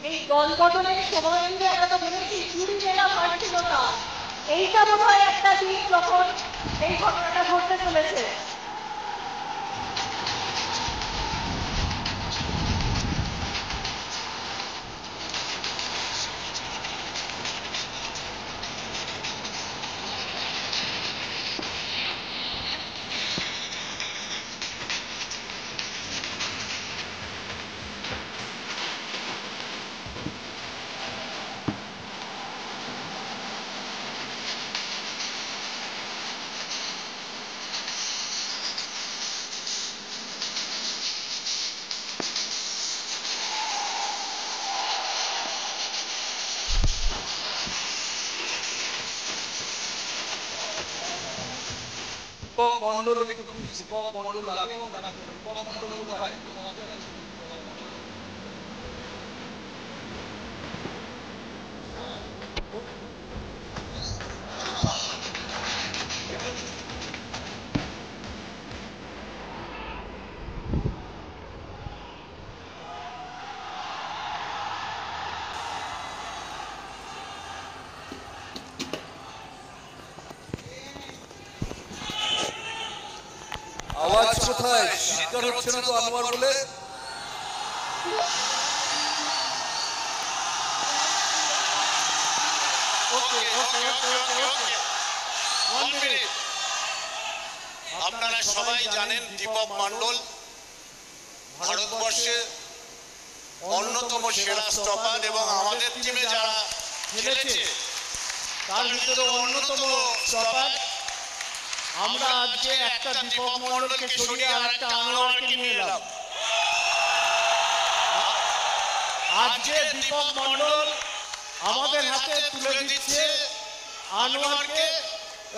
এই দলবদলের সময় কিন্তু আমরা তো বলেছি চুরি মেলা পারছিল না। এইটা মনে হয় একটা দিন যখন এই ঘটনাটা ঘটতে চলেছে। মন্ডল মন্ডল লাগে মন্ডল কোথায়? আওয়াজ কোথায়? শিকার হচ্ছে না তো আনোয়ার বলে? আপনারা সবাই জানেন দীপক মন্ডল ভারতবর্ষের অন্যতম সেরা স্টপার এবং আমাদের টিমে যারা খেলেছে তার ভিতরে অন্যতম স্টপার। আমরা আজকে একটা দীপক মন্ডলকে সরিয়ে আর একটা আনোয়ারকে নিয়ে এলাম। আজকে দীপক মন্ডল আমাদের হাতে তুলে দিচ্ছে আনোয়ারকে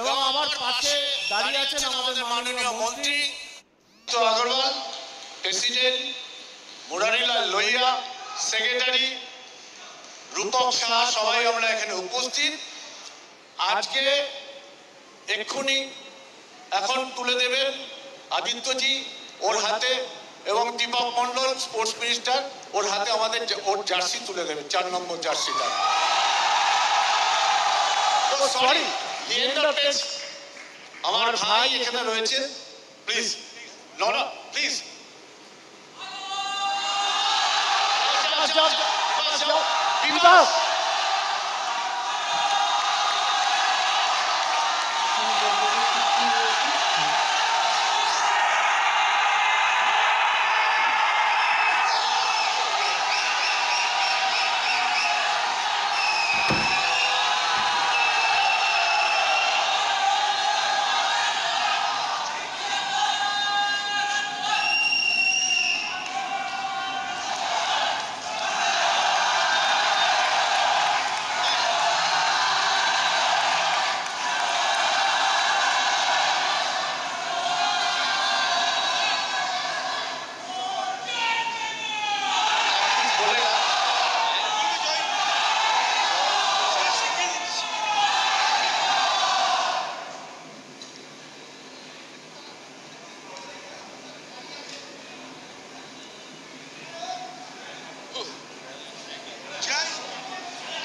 এবং আমার পাশে দাঁড়িয়ে আছেন আমাদের মাননীয় মন্ত্রী আগরওয়াল, প্রেসিডেন্ট মুরারিলাল লোহিয়া, সেক্রেটারি রূপক শাহ, সবাই আমরা এখানে উপস্থিত। আজকে এক্ষুনি এখন তুলে দেবেন আদিত্যজি ওর হাতে এবং দীপক মন্ডল স্পোর্টস মিনিস্টার ওর হাতে আমাদের ওর জার্সি তুলে দেবেন, 4 নম্বর জার্সিটা। সরি, আমার ভাই এখানে রয়েছে, প্লিজ নরা প্লিজ বিভাস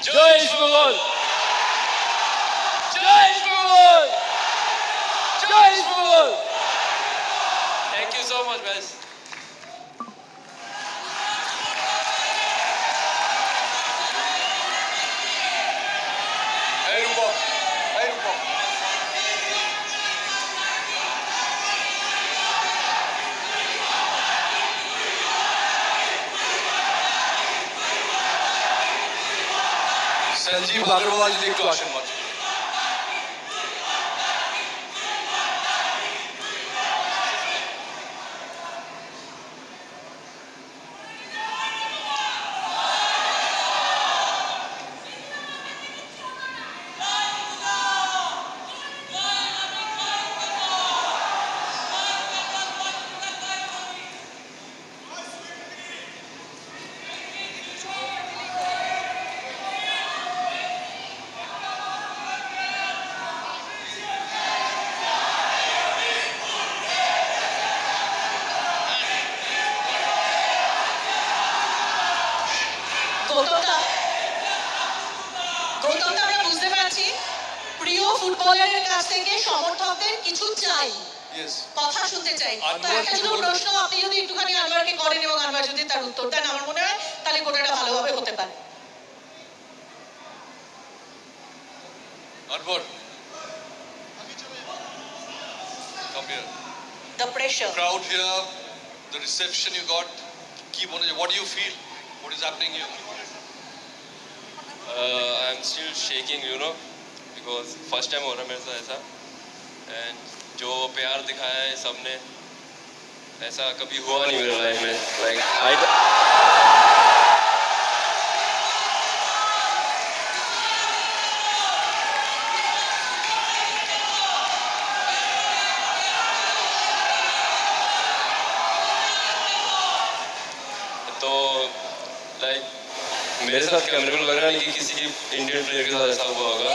জয় ইস্টবেঙ্গল, জয় ইস্টবেঙ্গল, জয় East Bengal. Thank you so much, guys. এই রূপক, এই রূপক সঞ্জীব আগরওয়াল যদি একটু আসেন মাত্র। গৌতমদা আমরা বুঝতে পারছি প্রিয় ফুটবলারের কাছ থেকে সমর্থকদের কিছু চাই, কথা শুনতে চাই। তো একটা ছোট প্রশ্ন আপনি যদি একটুখানি আনোয়ারকে করেন এবং আনোয়ার যদি তার উত্তর দেন, আমার মনে হয় তাহলে গোটাটা ভালোভাবে হতে পারে। Anwar, come here. The pressure. Crowd here, the reception you got. Keep on. What do you feel? What is happening here? I'm still shaking, you know, because first time हो रहा है मेरे साथ ऐसा, and जो प्यार दिखाया है सबने, ऐसा कभी हुआ नहीं मेरे लाइफ में, like तो लाइक मेरे साथ क्या, मेरे को लग रहा नहीं कि किसी इंडियन प्लेयर के साथ ऐसा हुआ होगा।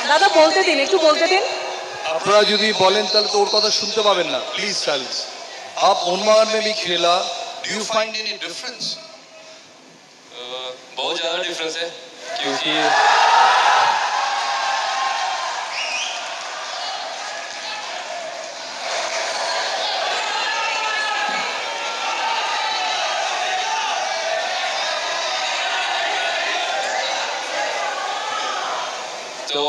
দাদা বলতে দিন, একটু বলতে দিন। আপনারা যদি বলেন তাহলে তো ওর কথা শুনতে পাবেন না। Please silence. आप उन्मान में भी खेला, do you find any difference? बहुत ज़्यादा डिफरेंस है, क्योंकि तो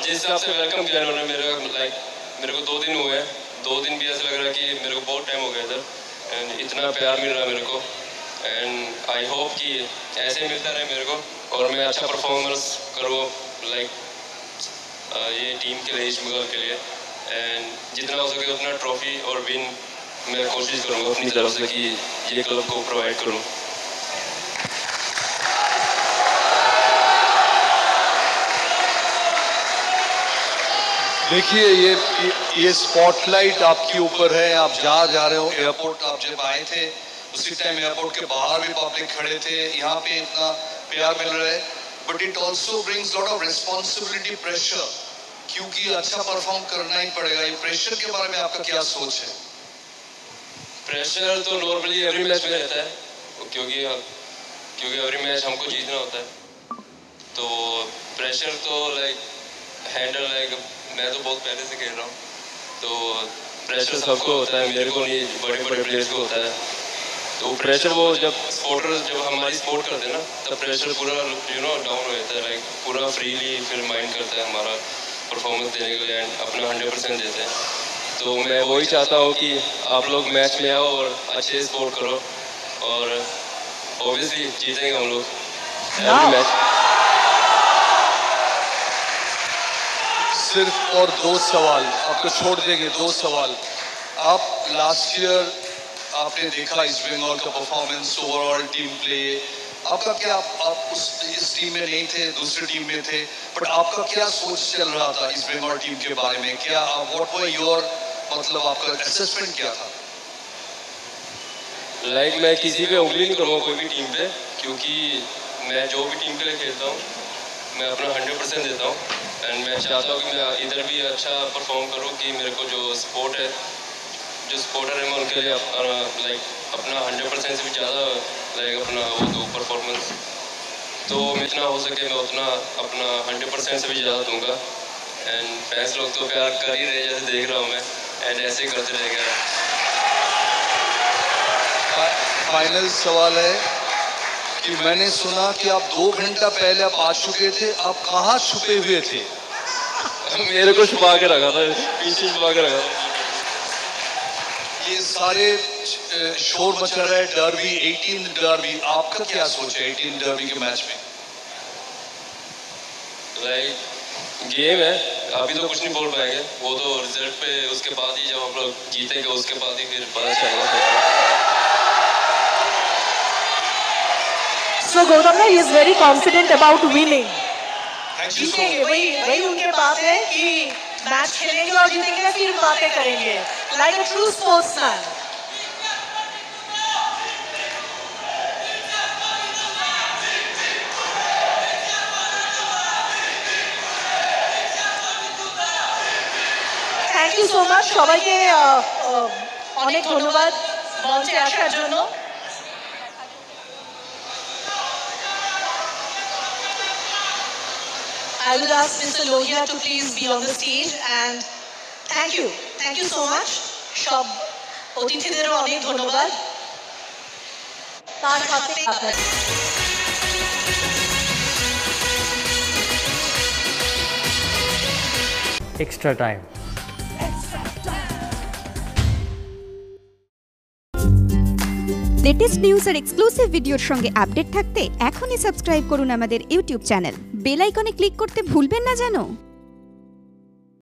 जिस हिसाब से वेलकम किया उन्होंने मेरे को 2 दिन हुए हैं, 2 दिन भी ऐसा लग रहा है कि मेरे को बहुत टाइम हो गया इधर, एंड इतना प्यार मिल रहा है मेरे को, एंड आई होप कि ऐसे मिलता रहे मेरे को और मैं अच्छा परफॉर्मेंस करूँ ये टीम के लिए, ईस्ट बंगाल के लिए, एंड जितना हो सके उतना ट्रॉफी और विन मैं कोशिश करूँगा अपनी तरफ से कि ये क्लब को प्रोवाइड करूँ। देखिए ये स्पॉटलाइट आपके ऊपर है। आप जहाँ जा रहे हो, एयरपोर्ट आप जब आए थे उसी टाइम एयरपोर्ट के बाहर भी पब्लिक खड़े थे, यहाँ पे इतना प्यार मिल रहा है, but it also brings lot of responsibility, pressure, क्योंकि अच्छा परफॉर्म करना ही पड़ेगा। ये प्रेशर के बारे में आपका क्या सोच है? प्रेशर तो नॉर्मली एवरी मैच में रहता है, क्योंकि एवरी मैच हमको जीतना होता है, तो प्रेशर तो हैंडल मैं तो बहुत पहले से खेल रहा हूँ, तो प्रेशर सबको होता है, मेरे को नहीं, बड़े बड़े प्लेयर्स को होता है। तो प्रेशर वो जब हमारी सपोर्ट करते हैं ना, तब प्रेशर पूरा डाउन हो जाता है, पूरा फ्रीली फिर माइंड करता है हमारा परफॉर्मेंस देने के लिए, एंड अपना 100% देते हैं। तो मैं वही चाहता हूँ कि आप लोग मैच में आओ और अच्छे सपोर्ट करो, और ऑब्वियसली जीतेंगे हम लोग मैच। सिर्फ और 2 सवाल आपको छोड़ देंगे, 2 सवाल। आप लास्ट ईयर आपने देखा ईस्ट बंगाल का परफॉर्मेंस, ओवरऑल टीम प्ले, आपका क्या, आप इस टीम में नहीं थे, दूसरी टीम में थे, बट आपका क्या सोच चल रहा था ईस्ट बंगाल टीम के बारे में? क्या व्हाट वर योर, मतलब आपका असेसमेंट क्या था? मैं किसी पे उंगली नहीं करूँगा कोई भी टीम पे, क्योंकि मैं जो भी टीम के लिए खेलता हूँ मैं अपना 100% देता हूँ, एंड मैं चाहता हूँ कि मैं इधर भी अच्छा परफॉर्म करूँ, कि मेरे को जो सपोर्टर है मैं उनके लिए अपना 100% से भी ज़्यादा अपना वो दूँ परफॉर्मेंस। तो जितना हो सके मैं उतना अपना 100% से भी ज़्यादा दूँगा, एंड फैंस लोग तो प्यार कर ही रहे, जैसे देख रहा हूँ मैं, एंड ऐसे ही करते रहेगा। फाइनल सवाल है कि मैंने सुना कि आप 2 घंटा पहले आप आ चुके थे, आप कहाँ छुपे हुए थे? मेरे को छुपा के रखा था, पीछे छुपा के रखा था। ये सारे शोर मचा रहा है, डर्बी, 18 डर्बी, आपका क्या सोच है 18 डर्बी के मैच में? गेम है, अभी तो कुछ नहीं बोल पाएंगे, वो तो रिजल्ट पे उसके बाद ही, जब हम लोग जीतेंगे उसके बाद ही फिर पता चलेगा। So Gautam he is very confident about winning. जीतेंगे, वही उनके बात है कि मैच खेलेंगे और जीतेंगे, फिर बातें करेंगे, like a true sportsman. You so much সবাইকে অনেক ধন্যবাদ মঞ্চে আসার জন্য। I would ask Mr. Lohia to please be on the stage and thank you so much. সব অতিথিদেরও অনেক ধন্যবাদ। তার হাতে আপনার extra time. লেটেস্ট নিউজ আর এক্সক্লুসিভ ভিডিওর সঙ্গে আপডেট থাকতে এখনই সাবস্ক্রাইব করুন আমাদের ইউটিউব চ্যানেল। বেল আইকনে ক্লিক করতে ভুলবেন না যেন।